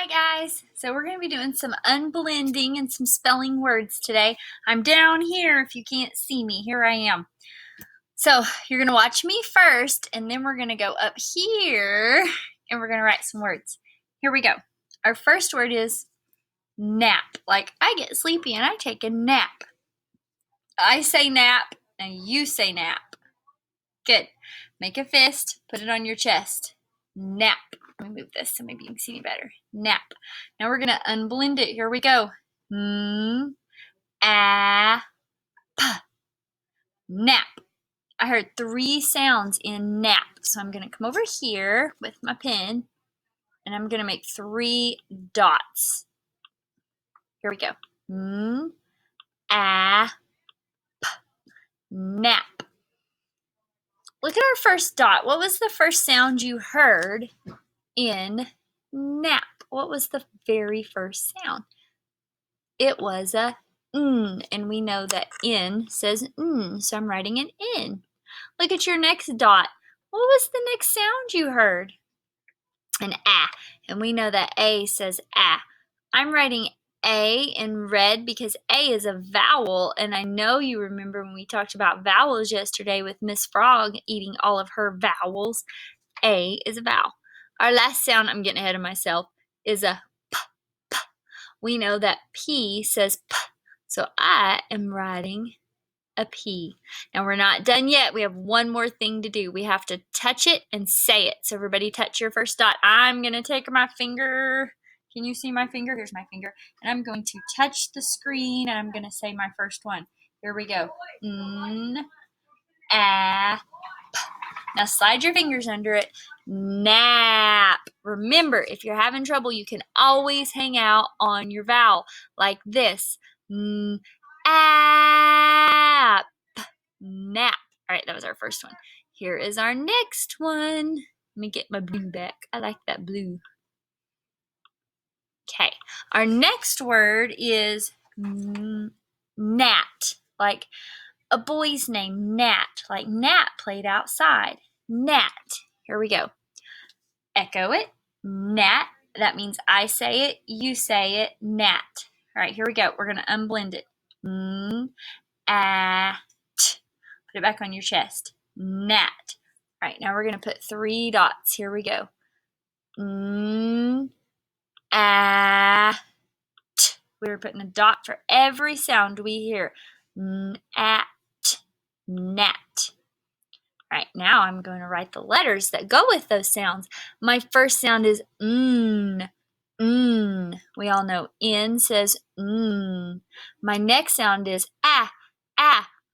Hi guys! So we're going to be doing some unblending and some spelling words today. I'm down here if you can't see me. Here I am. So you're going to watch me first and then we're going to go up here and we're going to write some words. Here we go. Our first word is nap. Like I get sleepy and I take a nap. I say nap and you say nap. Good. Make a fist. Put it on your chest. Nap. Let me move this so maybe you can see me better. Nap. Now we're going to unblend it. Here we go. A, p. Nap. I heard 3 sounds in nap. So I'm going to come over here with my pen and I'm going to make 3 dots. Here we go. A, p. Nap. Look at our first dot. What was the first sound you heard in nap? What was the very first sound? It was a N, and we know that N says N, so I'm writing an N. Look at your next dot. What was the next sound you heard? An A, and we know that A says A. I'm writing A in red because A is a vowel, and I know you remember when we talked about vowels yesterday with Miss Frog eating all of her vowels. A is a vowel. Our last sound, I'm getting ahead of myself, is a P, P. We know that P says P, so I am writing a P. Now we're not done yet. We have one more thing to do. We have to touch it and say it. So everybody touch your first dot. I'm going to take my finger. Can you see my finger? Here's my finger. And I'm going to touch the screen and I'm going to say my first one. Here we go. N, A, P. Now slide your fingers under it. Nap. Remember, if you're having trouble, you can always hang out on your vowel like this. App. Nap. All right, that was our first one. Here is our next one. Let me get my blue back. I like that blue. Okay, our next word is Nat, like a boy's name, Nat, like Nat played outside. Nat. Here we go. Echo it. Nat. That means I say it, you say it, Nat. All right, here we go. We're going to unblend it. At. Put it back on your chest. Nat. All right, now we're going to put 3 dots. Here we go. At. We're putting a dot for every sound we hear. At. Nat. All right, now I'm going to write the letters that go with those sounds. My first sound is We all know N says My next sound is ah.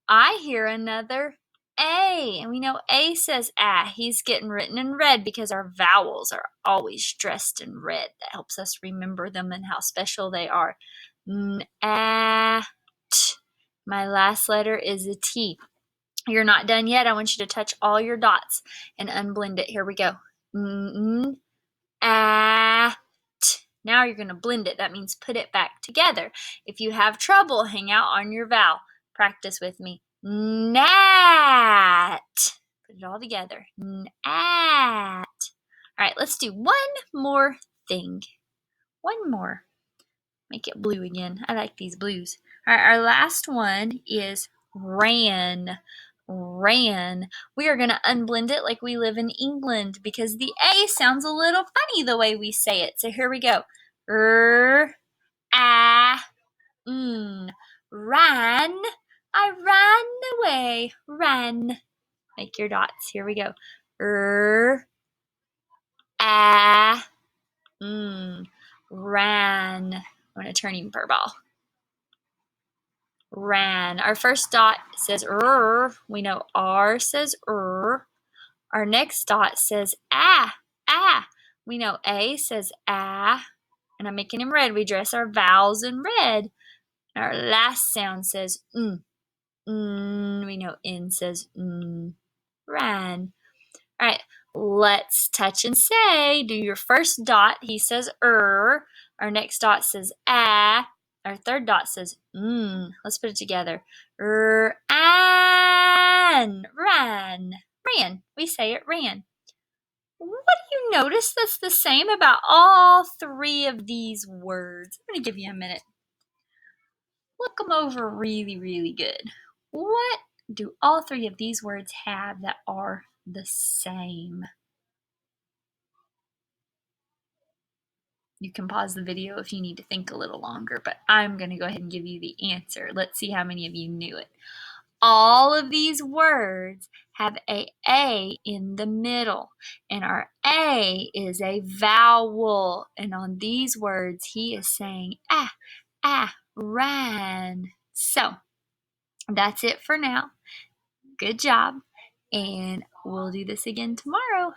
I hear another A, and we know A says ah. He's getting written in red because our vowels are always dressed in red. That helps us remember them and how special they are. My last letter is a T. You're not done yet. I want you to touch all your dots and unblend it. Here we go. At. Now you're going to blend it. That means put it back together. If you have trouble, hang out on your vowel. Practice with me. Nat. Put it all together. Nat. All right, let's do one more thing. One more. Make it blue again. I like these blues. All right, our last one is ran. Ran. We are going to unblend it like we live in England because the A sounds a little funny the way we say it. So here we go. Ran. I ran away. Ran. Make your dots. Here we go. Ran. I'm going to turn even purple. Ran. Our first dot says We know R says Our next dot says ah. We know A says ah. And I'm making him red. We dress our vowels in red. And our last sound says We know N says Ran. All right. Let's touch and say. Do your first dot. He says Our next dot says ah. Our third dot says Let's put it together. Ran. We say it ran. What do you notice that's the same about all three of these words? I'm going to give you a minute. Look them over really, really good. What do all three of these words have that are the same? You can pause the video if you need to think a little longer, but I'm going to go ahead and give you the answer. Let's see how many of you knew it. All of these words have A in the middle, and our A is a vowel. And on these words, he is saying ran. So that's it for now. Good job, and we'll do this again tomorrow.